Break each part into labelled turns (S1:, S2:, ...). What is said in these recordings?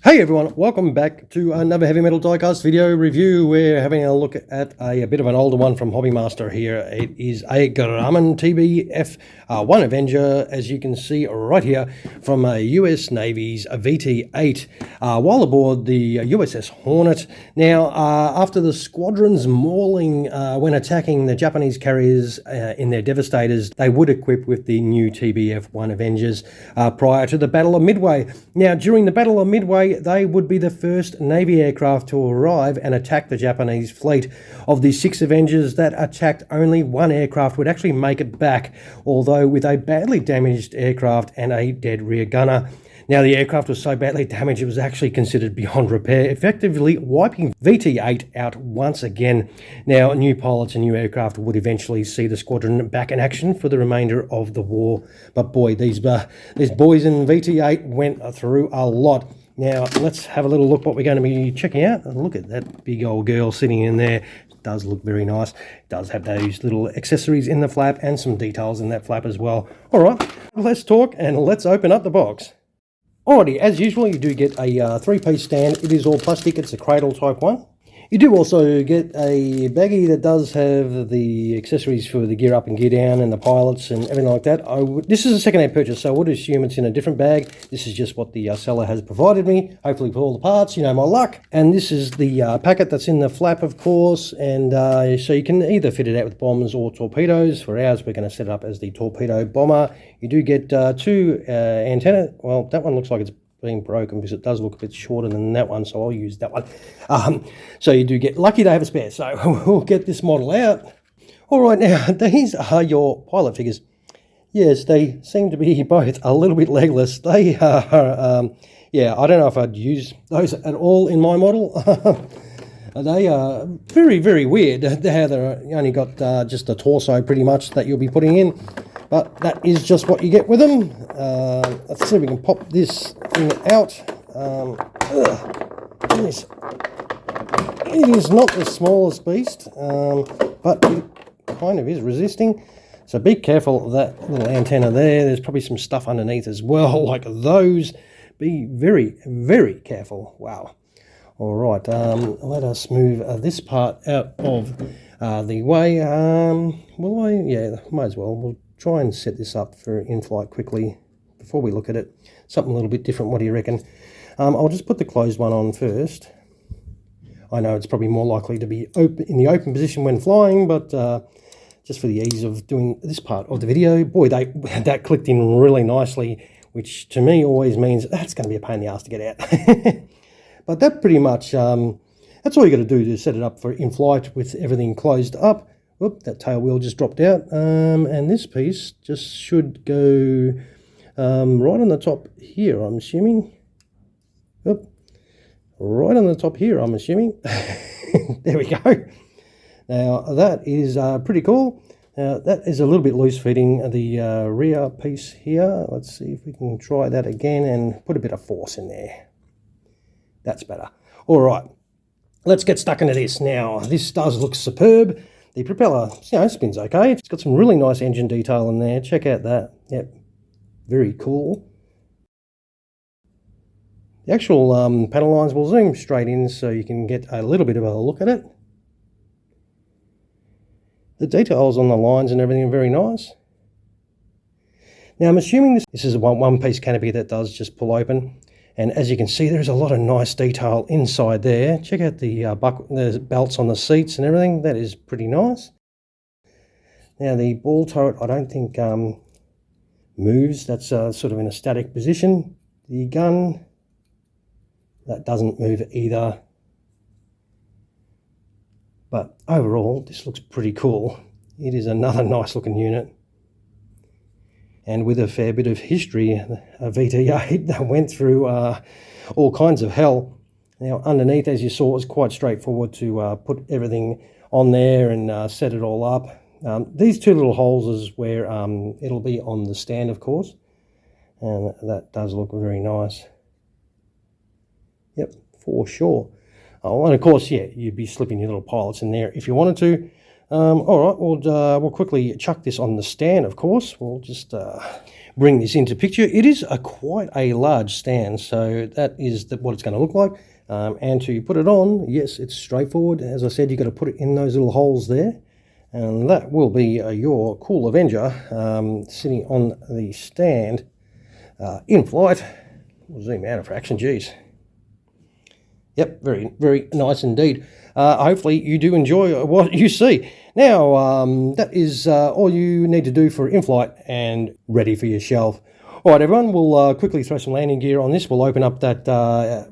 S1: Hey everyone, welcome back to another Heavy Metal Diecast video review. We're having a look at a bit of an older one from Hobbymaster here. It is a Grumman TBF-1 Avenger, as you can see right here, from US Navy's VT-8 while aboard the USS Hornet. Now, after the squadron's mauling when attacking the Japanese carriers in their Devastators, they would equip with the new TBF-1 Avengers prior to the Battle of Midway. Now, during the Battle of Midway, they would be the first Navy aircraft to arrive and attack the Japanese fleet. Of the 6 Avengers that attacked, only 1 aircraft would actually make it back, although with a badly damaged aircraft and a dead rear gunner. Now, the aircraft was so badly damaged it was actually considered beyond repair, effectively wiping VT-8 out once again. Now, new pilots and new aircraft would eventually see the squadron back in action for the remainder of the war. But boy, these boys in VT-8 went through a lot. Now, let's have a little look what we're going to be checking out. And look at that big old girl sitting in there. It does look very nice. It does have those little accessories in the flap and some details in that flap as well. All right, let's talk and let's open up the box. Alrighty, as usual, you do get a 3-piece stand. It is all plastic. It's a cradle type one. You do also get a baggie that does have the accessories for the gear up and gear down and the pilots and everything like that. This is a second-hand purchase, so I would assume it's in a different bag. This is just what the seller has provided me, hopefully with all the parts, you know my luck. And this is the packet that's in the flap, of course, and so you can either fit it out with bombs or torpedoes. For ours, we're going to set it up as the torpedo bomber. You do get 2 antennas. Well, that one looks like it's being broken because it does look a bit shorter than that one, so I'll use that one. So you do get lucky they have a spare, so we'll get this model out. All right, now these are your pilot figures. Yes, they seem to be both a little bit legless. They are, yeah, I don't know if I'd use those at all in my model. They are very, very weird how they're only got just a torso pretty much that you'll be putting in. But that is just what you get with them. Let's see if we can pop this thing out. It is not the smallest beast, but it kind of is resisting. So be careful of that little antenna there. There's probably some stuff underneath as well, like those. Be very, very careful. Wow. All right, let us move this part out of the way. Will I? Yeah, might as well. We'll try and set this up for in-flight quickly before we look at it. Something a little bit different, what do you reckon? I'll just put the closed one on first. I know it's probably more likely to be open in the open position when flying, but just for the ease of doing this part of the video, boy, that clicked in really nicely, which to me always means that's going to be a pain in the ass to get out. But that pretty much, that's all you got to do to set it up for in-flight with everything closed up. Whoop, that tail wheel just dropped out, and this piece just should go right on the top here, I'm assuming. Whoop, right on the top here, I'm assuming. There we go. Now, that is pretty cool. Now, that is a little bit loose fitting the rear piece here. Let's see if we can try that again and put a bit of force in there. That's better. All right, let's get stuck into this. Now, this does look superb. The propeller, you know, spins okay. It's got some really nice engine detail in there. Check out that. Yep, very cool. The actual panel lines will zoom straight in so you can get a little bit of a look at it. The details on the lines and everything are very nice. Now, I'm assuming this is a one-piece canopy that does just pull open. And as you can see, there's a lot of nice detail inside there. Check out the belts on the seats and everything. That is pretty nice. Now, the ball turret, I don't think moves. That's sort of in a static position. The gun, that doesn't move either. But overall, this looks pretty cool. It is another nice looking unit. And with a fair bit of history, a VT-8 that went through all kinds of hell. Now, underneath, as you saw, it was quite straightforward to put everything on there and set it all up. These 2 little holes is where it'll be on the stand, of course. And that does look very nice. Yep, for sure. Oh, and of course, yeah, you'd be slipping your little pilots in there if you wanted to. All right, we'll quickly chuck this on the stand, of course. We'll just bring this into picture. It is quite a large stand, so that is what it's going to look like. And to put it on, yes, it's straightforward. As I said, you've got to put it in those little holes there. And that will be your cool Avenger sitting on the stand in flight. We'll zoom out a fraction, geez. Yep, very, very nice indeed. Hopefully you do enjoy what you see. Now, that is all you need to do for in-flight and ready for your shelf. All right, everyone, we'll quickly throw some landing gear on this. We'll open up that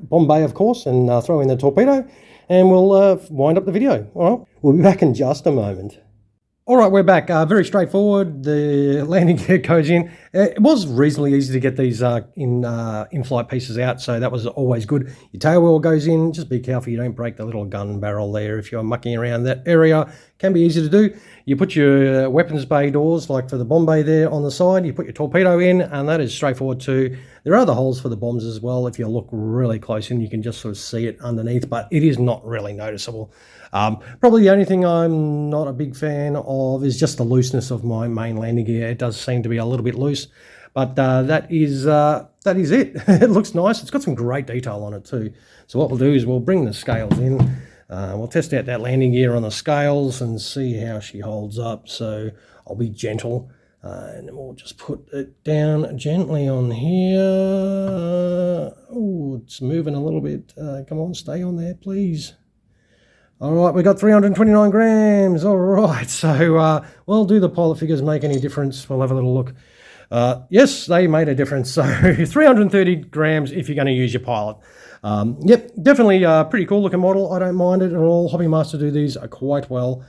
S1: bomb bay, of course, and throw in the torpedo, and we'll wind up the video. All right, we'll be back in just a moment. All right, we're back. Very straightforward. The landing gear goes in. It was reasonably easy to get these in-flight pieces out, so that was always good. Your tail wheel goes in. Just be careful you don't break the little gun barrel there if you're mucking around that area. Can be easy to do. You put your weapons bay doors, like for the bomb bay there on the side. You put your torpedo in, and that is straightforward too. There are other holes for the bombs as well. If you look really close in, you can just sort of see it underneath, but it is not really noticeable. Probably the only thing I'm not a big fan of is just the looseness of my main landing gear. It does seem to be a little bit loose, but that is it. It looks nice. It's got some great detail on it too. So what we'll do is we'll bring the scales in. We'll test out that landing gear on the scales and see how she holds up. So I'll be gentle, and then we'll just put it down gently on here. Oh, it's moving a little bit. Come on, stay on there, please. All right, we got 329 grams. All right, so well, do the pilot figures make any difference? We'll have a little look. Yes, they made a difference. So 330 grams if you're going to use your pilot. Yep, definitely a pretty cool looking model. I don't mind it at all. Hobby Master do these quite well.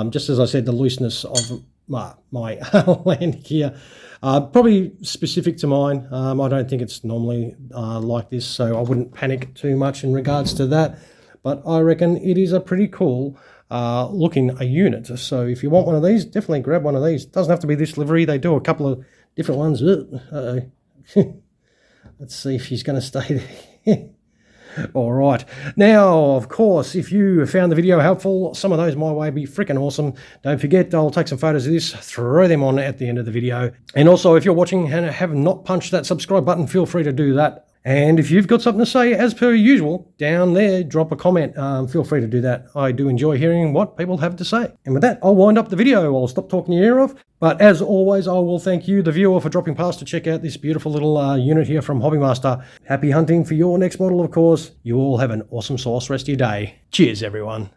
S1: Just as I said, the looseness of my landing gear, probably specific to mine. I don't think it's normally like this, so I wouldn't panic too much in regards to that. But I reckon it is a pretty cool looking unit. So if you want one of these, definitely grab one of these. Doesn't have to be this livery. They do a couple of different ones. Uh-oh. Let's see if she's going to stay there. All right. Now, of course, if you found the video helpful, some of those my way be freaking awesome. Don't forget, I'll take some photos of this, throw them on at the end of the video. And also, if you're watching and have not punched that subscribe button, feel free to do that. And if you've got something to say, as per usual, down there, drop a comment. Feel free to do that. I do enjoy hearing what people have to say. And with that, I'll wind up the video. I'll stop talking your ear off. But as always, I will thank you, the viewer, for dropping past to check out this beautiful little unit here from Hobby Master. Happy hunting for your next model, of course. You all have an awesome sauce rest of your day. Cheers, everyone.